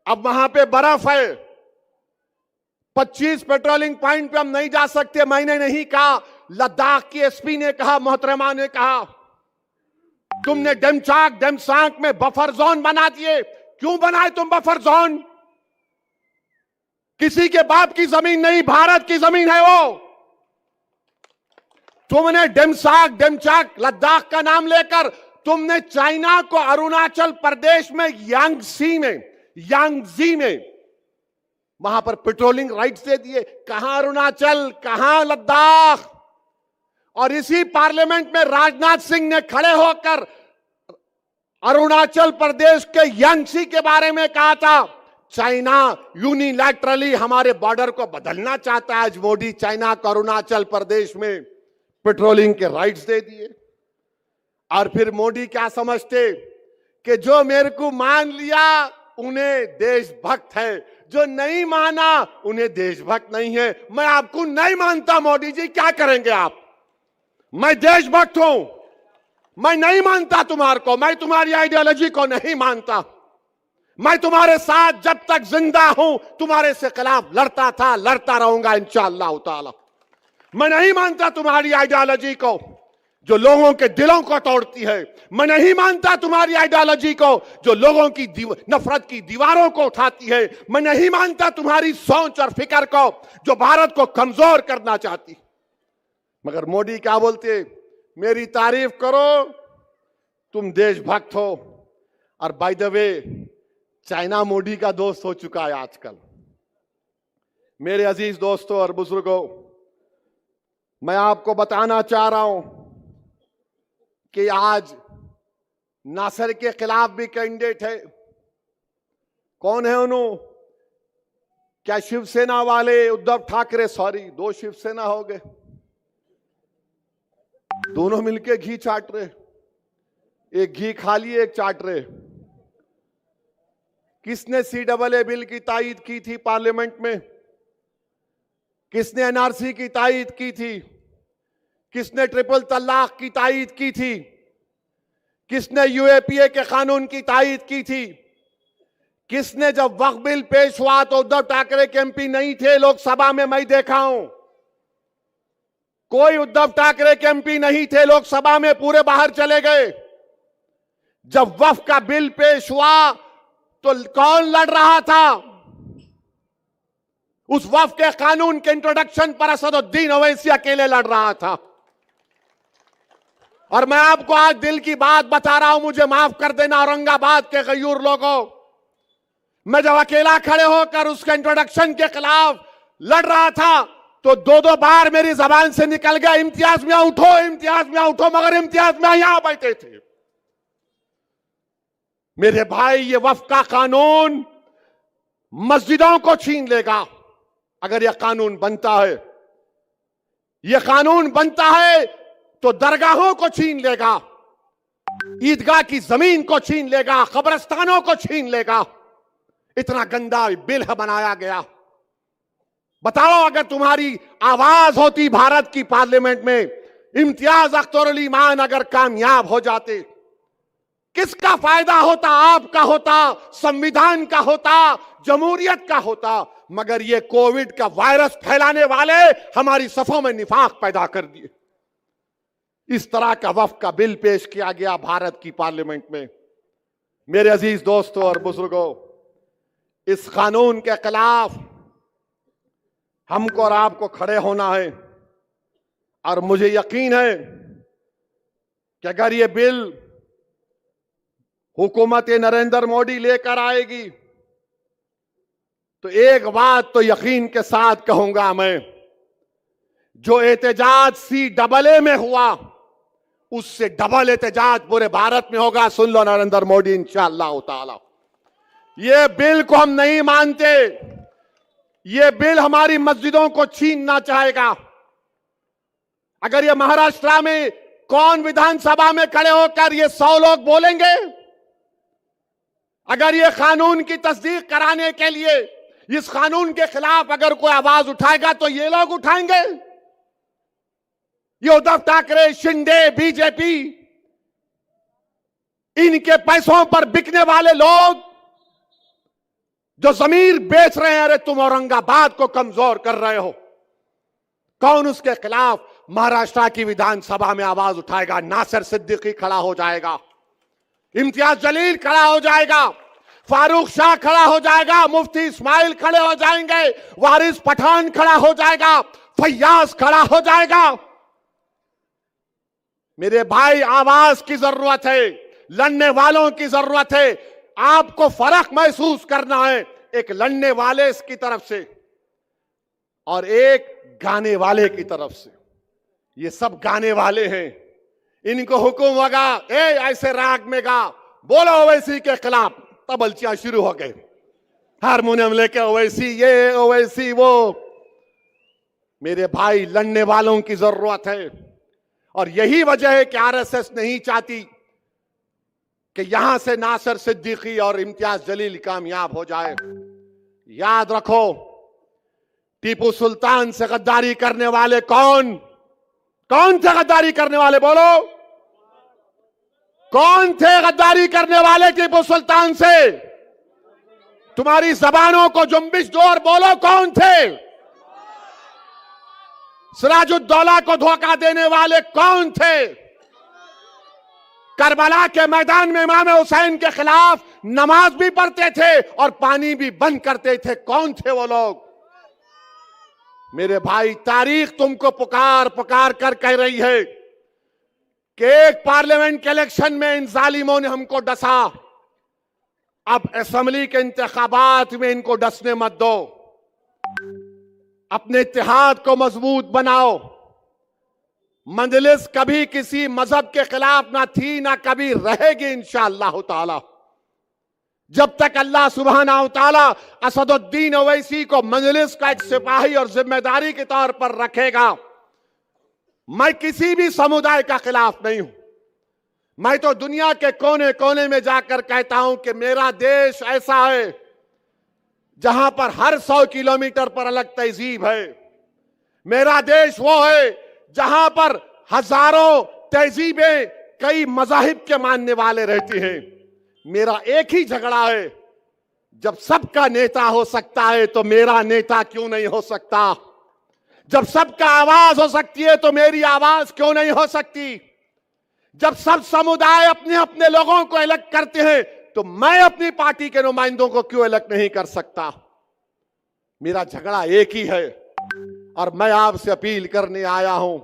अब वहां पे बर्फ है, 25 पेट्रोलिंग पॉइंट पे हम नहीं जा सकते। मैंने नहीं कहा, लद्दाख की एसपी ने कहा, मोहतरमा ने कहा। तुमने डेमचाक डेमसांग में बफर जोन बना दिए। क्यों बनाए तुम बफर जोन? किसी के बाप की जमीन नहीं, भारत की जमीन है वो। तुमने डेमचाक लद्दाख का नाम लेकर तुमने चाइना को अरुणाचल प्रदेश में यांगजी में वहां पर पेट्रोलिंग राइट्स दे दिए। कहां अरुणाचल, कहां लद्दाख। और इसी पार्लियामेंट में राजनाथ सिंह ने खड़े होकर अरुणाचल प्रदेश के यांगसी के बारे में कहा था चाइना यूनिलैटरली हमारे बॉर्डर को बदलना चाहता है। आज मोदी चाइना को अरुणाचल प्रदेश में पेट्रोलिंग के राइट्स दे दिए। और फिर मोदी क्या समझते कि जो मेरे को मान लिया उन्हें देशभक्त है, जो नहीं माना उन्हें देशभक्त नहीं है। मैं आपको नहीं मानता मोदी जी, क्या करेंगे आप? मैं देशभक्त हूं, मैं नहीं मानता तुम्हारे को, मैं तुम्हारी आइडियोलॉजी को नहीं मानता। मैं तुम्हारे साथ जब तक जिंदा हूं तुम्हारे से खिलाफ लड़ता था, लड़ता रहूंगा इंशाअल्लाह ताला। मैं नहीं मानता तुम्हारी आइडियोलॉजी को जो लोगों के दिलों को तोड़ती है। मैं नहीं मानता तुम्हारी आइडियोलॉजी को जो लोगों की नफरत की दीवारों को उठाती है। मैं नहीं मानता तुम्हारी सोच और फिक्र को जो भारत को कमजोर करना चाहती। मगर मोदी क्या बोलते, मेरी तारीफ करो, तुम देशभक्त हो। और by the way China Modi का दोस्त हो चुका है आजकल। मेरे अजीज दोस्तों और बुजुर्गों, मैं आपको बताना चाह रहा हूं कि आज नासर के खिलाफ भी कैंडिडेट है। कौन है उन्होंने? क्या शिवसेना वाले उद्धव ठाकरे, सॉरी 2 शिवसेना हो गए, दोनों मिलके घी चाट रहे। एक घी खा लिए, एक चाट रहे। किसने CAA बिल की तायीद की थी पार्लियामेंट में? किसने NRC की तायीद की थी? किसने ट्रिपल तलाक की तायीद की थी? किसने UAPA के कानून की तायीद की थी? किसने, जब वक्फ बिल पेश हुआ तो उद्धव ठाकरे के MP नहीं थे लोकसभा में, मैं देखा हूं। कोई उद्धव ठाकरे के MP नहीं थे लोकसभा में, पूरे बाहर चले गए। जब वक्फ का बिल पेश हुआ तो कौन लड़ रहा था? उस वक्फ के कानून के इंट्रोडक्शन पर असदुद्दीन ओवैसी अकेले लड़ रहा था। और मैं आपको आज दिल की बात बता रहा हूं, मुझे माफ कर देना औरंगाबाद के गयूर लोगों, मैं जब अकेला खड़े होकर उसके इंट्रोडक्शन के खिलाफ लड़ रहा था तो 2-2 बार मेरी जबान से निकल गया इम्तियाज मियां उठो, इम्तियाज मियां उठो, मगर इम्तियाज मियां यहां बैठे थे। मेरे भाई, ये वक्फ का कानून मस्जिदों को छीन लेगा अगर यह कानून बनता है। यह कानून बनता है तो दरगाहों को छीन लेगा, ईदगाह की जमीन को छीन लेगा, कब्रिस्तानों को छीन लेगा। इतना गंदा बिल बनाया गया। बताओ, अगर तुम्हारी आवाज होती भारत की पार्लियामेंट में, इम्तियाज अख्तर उल ईमान अगर कामयाब हो जाते, किसका फायदा होता? आपका होता, संविधान का होता, जमहूरियत का होता। मगर ये कोविड का वायरस फैलाने वाले हमारी सफों में निफाक पैदा कर दिए। इस तरह का वक्फ का बिल पेश किया गया भारत की पार्लियामेंट में। मेरे अजीज दोस्तों और बुजुर्गों, इस कानून के खिलाफ हमको और आपको खड़े होना है। और मुझे यकीन है कि अगर ये बिल हुकूमत नरेंद्र मोदी लेकर आएगी, तो एक बात तो यकीन के साथ कहूंगा मैं, जो एहतजाज CAA में हुआ उससे डबल एहतजाज पूरे भारत में होगा। सुन लो नरेंद्र मोदी, इंशाअल्लाह ताला। ये बिल को हम नहीं मानते। ये बिल हमारी मस्जिदों को छीनना चाहेगा। अगर ये महाराष्ट्र में कौन विधानसभा में खड़े होकर ये 100 लोग बोलेंगे? अगर ये कानून की तस्दीक कराने के लिए इस कानून के खिलाफ अगर कोई आवाज उठाएगा तो ये लोग उठाएंगे। ये उद्धव ठाकरे, शिंदे, बीजेपी, इनके पैसों पर बिकने वाले लोग जो जमीर बेच रहे हैं, अरे तुम औरंगाबाद को कमजोर कर रहे हो। कौन उसके खिलाफ महाराष्ट्र की विधानसभा में आवाज उठाएगा? नासिर सिद्दीकी खड़ा हो जाएगा, इम्तियाज जलील खड़ा हो जाएगा, फारूक शाह खड़ा हो जाएगा, मुफ्ती इस्माइल खड़े हो जाएंगे, वारिस पठान खड़ा हो जाएगा, फैयाज खड़ा हो जाएगा। मेरे भाई, आवाज की जरूरत है, लड़ने वालों की जरूरत है। आपको फर्क महसूस करना है, एक लड़ने वाले की तरफ से और एक गाने वाले की तरफ से। ये सब गाने वाले हैं, इनको हुक्म होगा ऐसे राग में गा, बोलो ओवैसी के खिलाफ, तबलचियां शुरू हो गए, हारमोनियम लेके ओवैसी ये ओवैसी वो। मेरे भाई, लड़ने वालों की जरूरत है और यही वजह है कि RSS नहीं चाहती कि यहां से नासिर सिद्दीकी और इम्तियाज जलील कामयाब हो जाए। याद रखो, टीपू सुल्तान से गद्दारी करने वाले कौन थे? गद्दारी करने वाले बोलो, कौन थे गद्दारी करने वाले टीपू सुल्तान से? तुम्हारी जबानों को जुम्बिश दो और बोलो, कौन थे? सिराजुद्दौला को धोखा देने वाले कौन थे? करबला के मैदान में इमाम हुसैन के खिलाफ नमाज भी पढ़ते थे और पानी भी बंद करते थे, कौन थे वो लोग? मेरे भाई, तारीख तुमको पुकार पुकार कर कह रही है कि एक पार्लियामेंट के इलेक्शन में इन जालिमों ने हमको डसा, अब असेंबली के इंतखाबात में इनको डसने मत दो। अपने इत्तेहाद को मजबूत बनाओ। मजलिस कभी किसी मजहब के खिलाफ ना थी ना कभी रहेगी इंशाअल्लाह ताला। जब तक अल्लाह सुब्हानहू व तआला असदुद्दीन ओवैसी को मजलिस का एक सिपाही और जिम्मेदारी के तौर पर रखेगा, मैं किसी भी समुदाय का खिलाफ नहीं हूं। मैं तो दुनिया के कोने कोने में जाकर कहता हूं कि मेरा देश ऐसा है जहां पर हर 100 किलोमीटर पर अलग तहजीब है। मेरा देश वो है जहां पर हजारों तहजीबें, कई मजाहिब के मानने वाले रहते हैं। मेरा एक ही झगड़ा है, जब सबका नेता हो सकता है तो मेरा नेता क्यों नहीं हो सकता? जब सबका आवाज हो सकती है तो मेरी आवाज क्यों नहीं हो सकती? जब सब समुदाय अपने अपने लोगों को अलग करते हैं तो मैं अपनी पार्टी के नुमाइंदों को क्यों अलग नहीं कर सकता? मेरा झगड़ा एक ही है और मैं आपसे अपील करने आया हूं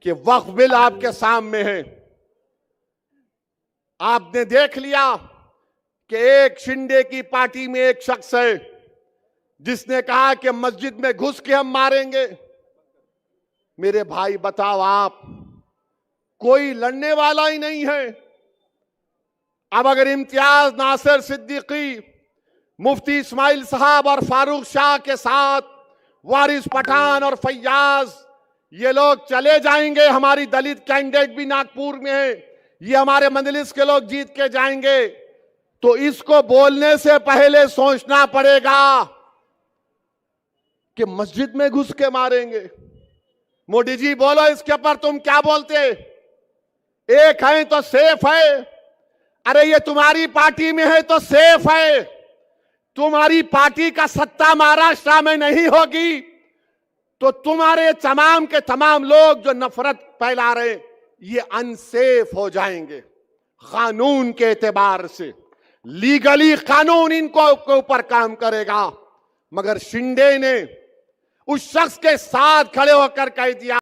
कि वक्फ बिल आपके सामने है। आपने देख लिया कि एक शिंदे की पार्टी में एक शख्स है जिसने कहा कि मस्जिद में घुस के हम मारेंगे। मेरे भाई बताओ, आप कोई लड़ने वाला ही नहीं है। अब अगर इम्तियाज, नासिर सिद्दीकी, मुफ्ती इस्माइल साहब और फारूक शाह के साथ वारिस पठान और फैयाज ये लोग चले जाएंगे, हमारी दलित कैंडिडेट भी नागपुर में है, ये हमारे मजलिस के लोग जीत के जाएंगे, तो इसको बोलने से पहले सोचना पड़ेगा कि मस्जिद में घुस के मारेंगे। मोदी जी बोलो, इसके ऊपर तुम क्या बोलते? एक है तो सेफ है। अरे ये तुम्हारी पार्टी में है तो सेफ है। तुम्हारी पार्टी का सत्ता महाराष्ट्र में नहीं होगी तो तुम्हारे तमाम के तमाम लोग जो नफरत फैला रहे ये अनसेफ हो जाएंगे। कानून के एतबार से लीगली कानून इनको ऊपर काम करेगा। मगर शिंदे ने उस शख्स के साथ खड़े होकर कह दिया